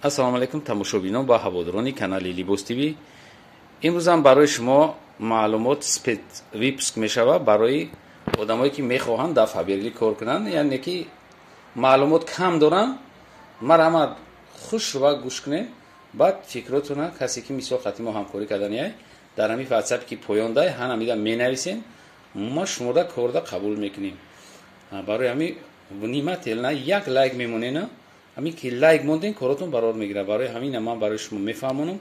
ассалому алайкум тамошобинон ба ҳаводорони канали Libos TV. имрӯз ҳам барои шумо маълумот випуск мешавад барои одамое ки мехоҳанд дар фаберли кор кунанд, яъне ки маълумот кам доранд. марҳамат хуш шува гӯш кунед, баъд фикротона касе ки мисол хати мо ҳамкорӣ кардани дар ҳамин ватсап ки поён дай ҳанамида менависен, мо шумода корда қабул мекунем. барои ҳамин нима телна як лайк мемонена, ҳамин ки лайк монден коротон барор мегира. барои ҳамина ман барои шумо мефаҳмонам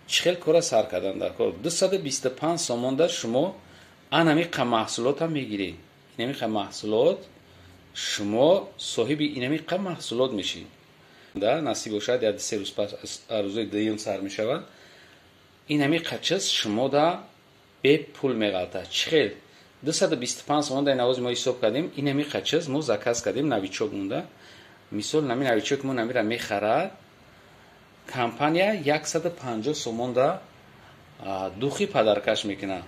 чӣ хел кора сар кардан дар кор. 225 сомонда шумо анамиқа маҳсулота мегиред. инамиқа маҳсулот шумо соҳиби инамиқа маҳсулот мешед. да насиб бошад як се рӯз пас арӯзои дуюм сар мешавад. инамиқа чиз шумо да бе пул меғалта. чӣ хел 225 сомонда навози мо ҳисоб кардем. инамиқа чиз мо заказ кардем, навичок монда. мисол нами навичок мо намира мехарад компания 150 сомонда духи падаркаш мекуна.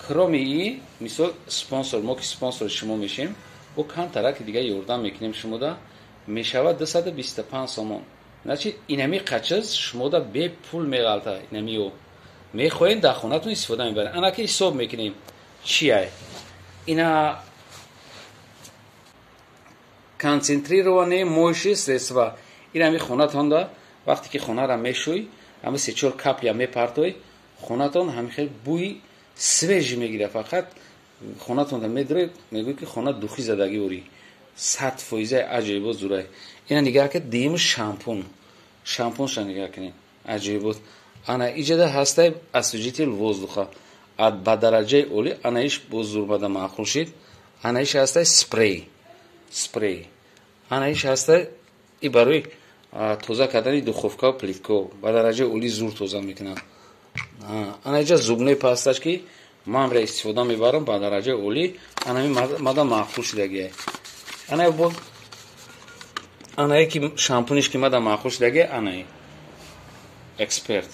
кроме и мисол спонсор, мо ки спонсори шумо мешем, бо камтараки дига ёрдам мекунем шумо да, мешавад 225 сомон. значит инамиқа чиз шумо да бе пул меғалта. инамио мехоҳем дар хонатон истифода мебарем. анаки ҳисоб мекунем чия ина концентрированные моющие средства. инами хонатонда вақте ки хонара мешӯй, ҳама 3-4 капля мепартои хонатон ҳамихел бӯи свежи мегирад. фақат хонатонда медре мегӯй ки хона духи задаги ори 100% аҷоибот зурай. ина нигоҳ ки дим шампун шампунша нигоҳ кунем аҷоибот. ана иҷада ҳастай освежитель воздуха ба дараҷаи оли. анаиш боз зурбада маъқул шид. анаиш ҳастай спрей. анаиш ҳастай и барои тоза кардани духовка плитко ба дараҷаи оли зур тоза мекунад. анаиҷа зубной пасташ ки манра истифода мебарам ба дараҷаи оли. анами мада маъқул шидагие. анае ки шампуниш ки мада маъқул шидагие. анае эксперт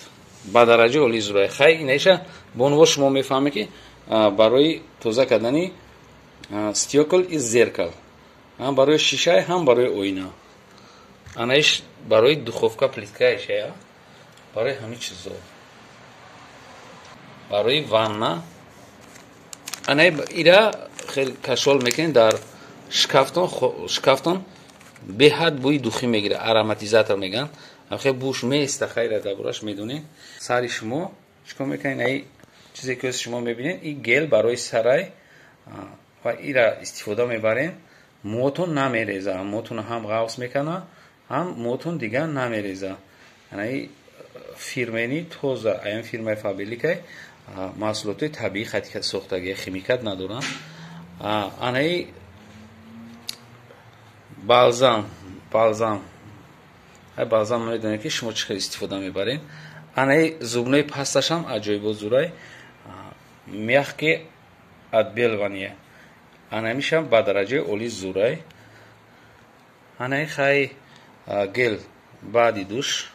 ба дараҷаи оли зурай. хай инаиша бонво шумо мефаҳмед ки барои тоза кардани стекол и зеркал, ҳам барои шишаи, ҳам барои оина. анаиш барои духовка плиткаиша, барои ҳамин чизо, барои ванна. анаи ира хел кашол мекунем дар шкафтон беҳад бӯи духӣ мегира. ароматизатор меган. хел бӯш меиста. хайра дабураш медонем. сари шумо чикор мекунед. аи чизе ки шумо мебинед и гел барои сарай ва ира истифода мебарем. муотон намереза. муотон ҳам ғафс мекана, ҳам муотон дига намереза. анаи фирмени тоза аян фирмаи фабеликай маҳсулоти табиӣ хати сохтагӣ химикат надоранд. анаи балзам балзам медонед ки шумо чӣ хел истифода мебаред. анаи зубнои пасташам аҷоибот зурай. мягкий отбеливание. анамишам ба дараҷаи оли зурай. анаи хай гел баъди душ.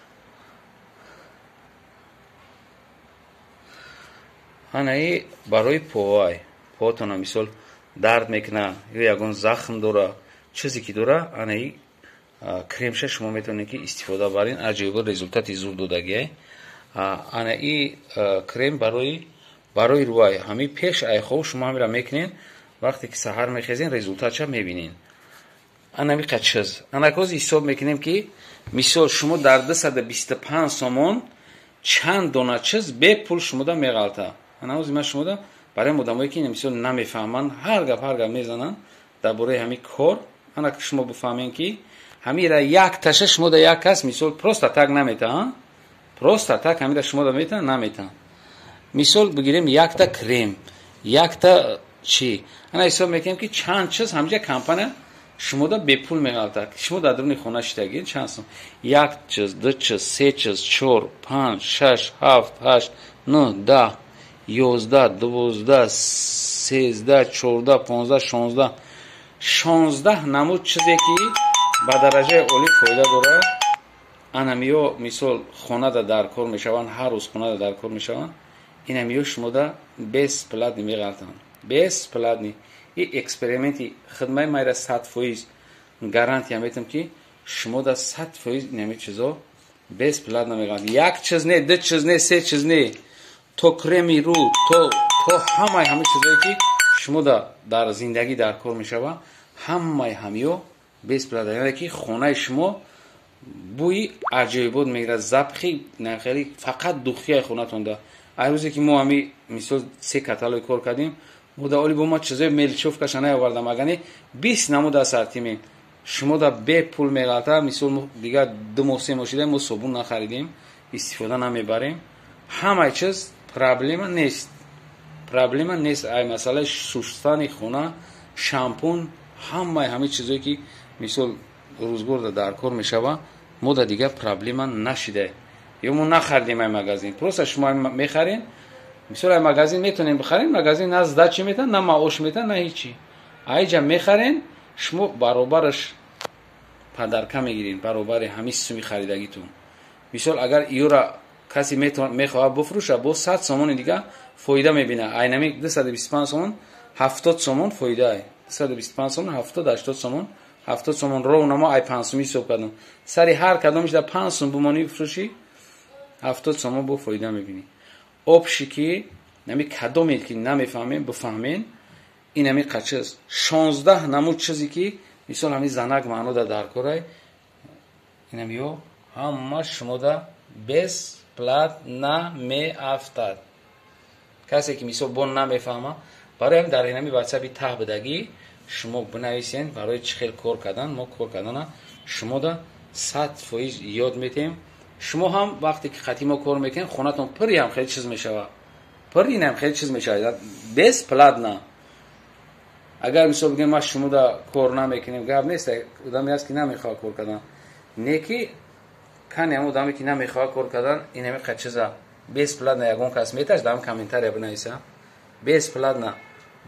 анаи барои поай. поатона мисол дард мекуна ё ягон захм дора, чизе ки дора, анаи кремша шумо метавонед ки истифода баред. аҷоибот результати зуд додагия. анаи крем барои рӯй. ҳамин пеш айхов шумо ҳамира мекунед. вақте ки саҳар мехезен результатша мебинед. анамиқа чиз анакози ҳисоб мекунем ки мисол шумо дар 225 сомон чанд дона чиз бе пул шумо да меғалта. анамози ман шумо да барои одамое ки мисол намефаҳманд ҳар гап мезананд дар бораи ҳамин кор. ана шумо бифаҳмед ки ҳамира як таша шумо да як кас мисол просто так наметаҳанд. просто так ҳамира шумо да метаҳанд наметаҳанд. мисол бигирем якта крем, якта чӣ. ана ҳисоб мекунем ки чанд чиз ҳамҷа компания шумо да бепул меғалта. шумо дар дуруни хона шидагӣ чанд сом? як чиз, ду чиз, се чиз, 4, 5, 6, 7, 8, 9, 10, 11, 12, 13, 14, 15, 16 намуд чизе ки ба дараҷаи оли фоида дорад. анамиё мисол хонада дар кор мешаванд, ҳар рӯз хонада дар кор мешаванд. инамиё шумо да бесплатни меғалтанд. бесплатни. и эксперименти хидмаи майра 100% гарантия метам ки شما در 100% نمی چیزا بیس پلات نمیگن. یک چیز نه، دو چیز نه، سه چیز نه، تو کرمی رو، تو همه چیزایی که شما در زندگی در کار میشوه همه همیو بیس پلات. یعنی که خانه شما بوی عجیبات میگیره، زبخی نخیلی فقط دوخی خونه تونده. ای روزی که ما همی مثلا 3 کتالوگ کار کردیم، ما در حالی با ما چیزای ملچوف کشانه آوردم، اگه 20 نمود اسارتیمنت شما در به پول میگالتا، مثلا دیگه 2 ماه 3 ماه شده ما صابون نخریدیم، استفاده نمیبریم. همه چیز پرابلم نیست. ای مسئله شستن خونه، شامپون، همه چیزایی که مثلا روزگار در کار میشوه ما دیگه پرابلم نشده. یا ما نخریدیم این مغازین، پروسه شما میخرین، مثلا این مغازین میتونین بخرین، مغازین نه زده چی میتن، نه معاش میتن، نه هیچی. اینجا میخرین شما برابرش پدرکه میگیرین، برابر همین سومی خریدگیتون. مثلا اگر ایورا کسی میخواد بفروشه با 100 سومون دیگه فایده میبینه. اینمی 225 سومون 70 سومون فایده ای، 225 سومون 70 80 سومون 70 سومون رو نما ای 5 سومی حساب کردم، سری هر کدومش در 5 سوم بمونی بفروشی 70 سومون با فایده میبینی. آبشی که نمی کدومی که نمیفهمین بفهمین، این همی قچز 16 نمود چیزی که مثلا همین زنک معنی در کاره، این همیو همه شما در بیس پلات نمی افتاد. کسی که مثلا بون نمیفهمه برای هم در این همی واتساپ ته بدگی شما بنویسین برای چه خیلی کار کردن، ما کار کردن شما در 100% یاد میتیم. شما هم وقتی که خطی ما کار میکنین خونتون پری هم خیلی چیز میشوه، پری هم خیلی چیز میشوه. بیس پلات نه. اگر مثلا بگیم ما شما در کار نمیکنیم، گپ نیست. آدمی هست که نمیخواد کار کردن، نیکی کنی هم آدمی که نمیخواد کار کردن این همی خیلی چیزا بیس پلات نه. یکون کس میتاش دام کامنتاری بنویسه بیس پلات نه،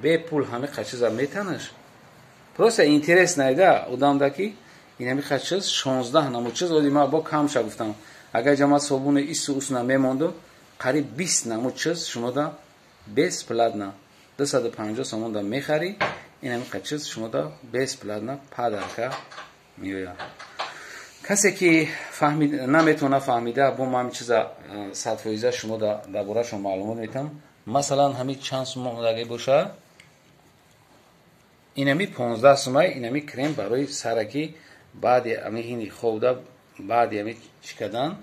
به پول همه خیلی چیزا میتونش. پروسه اینترس نیده آدم دکی این همی خیلی چیز 16 نمود چیز ولی ما با کم شا گفتم. اگر جماعت صابون ایسو نمیموندو قریب 20 نمود چیز شما دا بیس پلات نه 250 سومون دا میخری، این همی خیلی چیز شما دا بیس پلات نه پدرکه میویا. کسی که نمیتونه فهمیده با ما همین چیزا 100% شما در باره شما معلومات میتونم. مثلا همین چند سومون اومدگی باشه، این همی 15 سومه، این همی کریم برای سرکی بعد همین خوده بعد همین چیکدن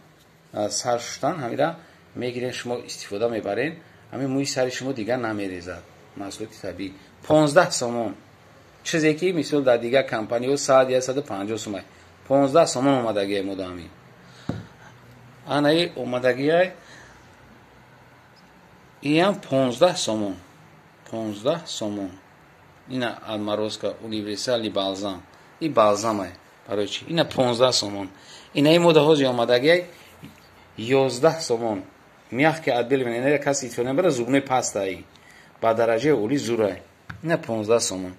سر شستن همین را میگیرین شما استفاده میبرین، همین موی سر شما دیگه نمیریزد. مسئله طبیعی 15 سومون چیزی که مثلا در دیگه کمپانی و 100 یا 150 سومه 15 سومون اومدگی مدامی آنایی اومدگی های این هم 15 سومون اینا الماروسکا اونیورسالی بالزام، این بالزام های برای چی؟ اینا 15 سومون. اینا این موده هاوزی اومدگی 11 سومون میخ که عدل بینه اینا کسی تونه بره زبونه پست هایی با درجه اولی زوره، اینا 15 سومون.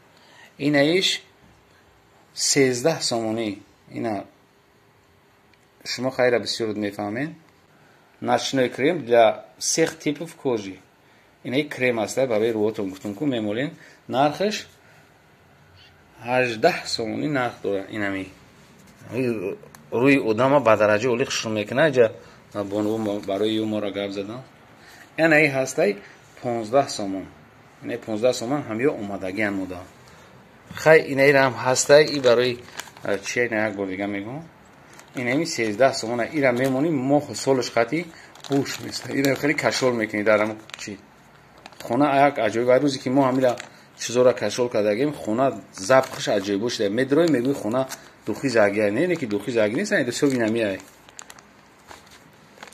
اینا ایش 13 سومونی. اینا شما خیلی بسیار میفهمین. نشنوی کریم для всех типов кожи. اینا کریم هسته برای روتون گفتم که میمولین نرخش 18 سومونی نرخ داره. اینمی روی آدم با درجه اولی خشم میکنه جا بانو برای ما را گپ زدم. این ای هسته 15 سومون. این 15 سومون همیو اومدگی ان مودا خیلی این ای هم هسته ای برای چیه نه یک دیگه میگم. این همی 13 سومون ای را میمونی مخ سولش خطی هوش میسته. این خیلی کشول میکنی درم چی خونه یک عجایب. روزی که ما همیلا چیزا را کشول کردیم خونه زبخش عجیب شده. مدروی میگوی خونه دوخی زاگیر نه که دوخی زاگیر نیست. این دو نمیای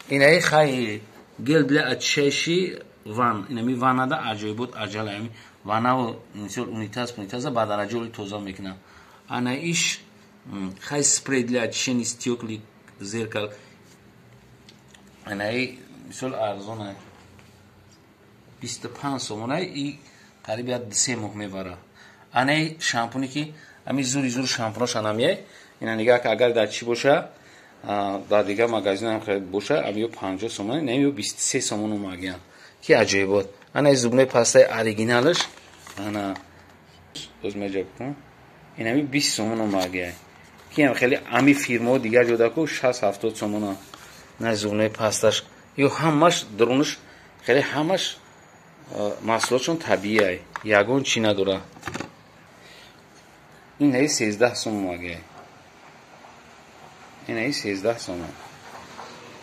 این ای خیلی گل بله اچشی وان اینمی وان دا عجایبات عجله همی وانا و مثل اونیتاز با درجه اولی توزان میکنم. انا ایش خیلی سپری بله اچشی نیستیوکلی زیرکل. انا ای مثل ارزونه 25 سومونه ای قریب 3 ماه میبره. انا شامپونی که امی زور شامپوناش انمیه اینا نگاه که اگر در چی باشه در دیگه مغازین هم خرید باشه امیو 50 سومونه نمیو 23 سومون اومدگیان که عجیبات. انا زبونه پاسته اوریجینالش انا روز میجاب کن این همی 20 سومون اومدگیه که هم خیلی امی فیرما دیگر جدا کو 60-70 سومون نه زونه پستش یا همش درونش خیلی همش محصولاتشون طبیعیه یگون چی نداره این هی 13 سومون مگه این هی 13 سومون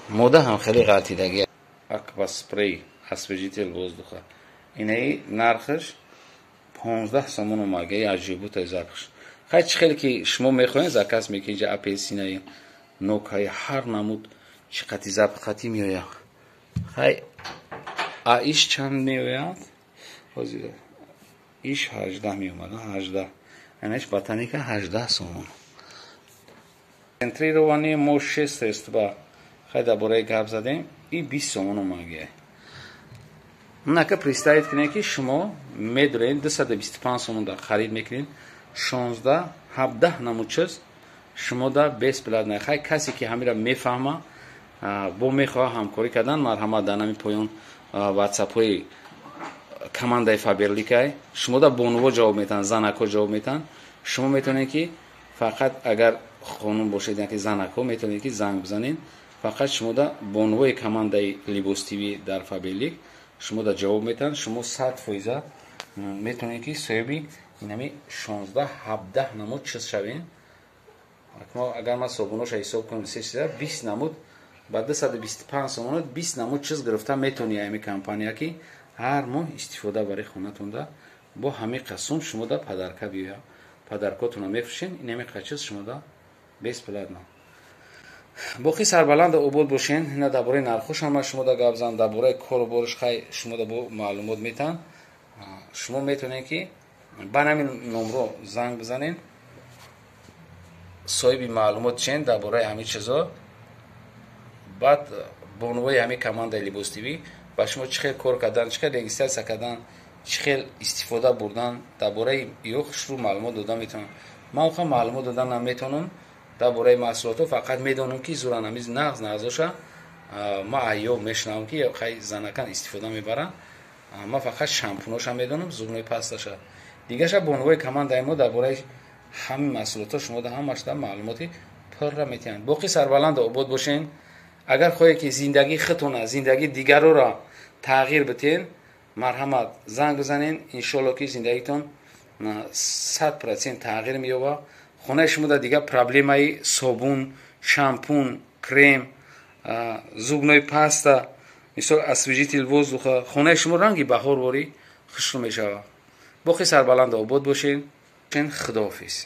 موده هم خیلی قاطیدگی اکوا سپری اسوژیتل воздуха این هی نرخش 15 سومون مگه عجیبه تا زرخش خیلی که شما میخواین زکاس میکنید اینجا اپلسینای نوکای هر نمود چقدر زبقتی میآید خیلی ایش چند میآید ایش 18 میومد 18 اینش بطنیکه 18 سومون سنتریروانی ما 6 است با خیلی درباره گپ زدیم این 20 سومون اومده نکه представить کنید که شما میدونید 225 سومون در خرید میکنید 16 17 نمود چیز شما در 20 بلد نخواهی کسی که همین را میفهمه با میخواه همکاری کردن مرحمت دانمی پایون واتساپ های کماندای فابرلیکای شما در بونو جواب میتن زنکو جواب میتن شما میتونید که فقط اگر خانم باشید که زنکو میتونید که زنگ بزنین فقط شما در بونو کماندای لیبوس تیوی در فابرلیک شما در جواب میتن شما 100% میتونید که سویبی اینمی 16 17 نمود چیز شوین اگر ما صبحونوش حساب کنیم 20 نمود بعد 225 سومون 20 نمود چیز گرفته میتونی امی کمپانیا که هر ماه استفاده برای خونتون ده با همه قسم شما ده پدرکه بیا پدرکاتون میفروشین اینمی قچیز شما ده 20 پلد نه باقی سربلند عبود باشین نه درباره نرخش هم شما ده گپ زدم درباره کار و بارش خیلی شما ده با معلومات میتن شما میتونین که با همین نمره زنگ بزنین صاحب معلومات چین درباره همین چیزا بعد بونوی همین کماند لیبوس تیوی با شما چه کار کردن چه رجیستر کردن چه استفاده بردن درباره یوخ شروع معلومات دادن میتونم من خودم معلومات دادن نمیتونم درباره محصولات فقط میدونم که زورا نمیز نغزشه ما ایو میشنم که خیلی زنکان استفاده میبرن ما فقط شامپوناش هم میدونم زورنوی پستاش دیگه شب بونوی کماند ما درباره همین محصولات شما ده همش در معلوماتی پر میتونن باقی سربلند عبود باشین اگر خواهی که زندگی خودتون زندگی دیگر رو را تغییر بدین مرحمت زنگ بزنین ان شاءالله که زندگیتون 100% تغییر مییابه خونه شما در دیگه پرابلمای صابون شامپون کرم زوبنوی پاستا مثل اسوژیتل воздуха خونه شما رنگی بهار واری خوشرو میشه باقی سربلند عبود باشین خداحافظ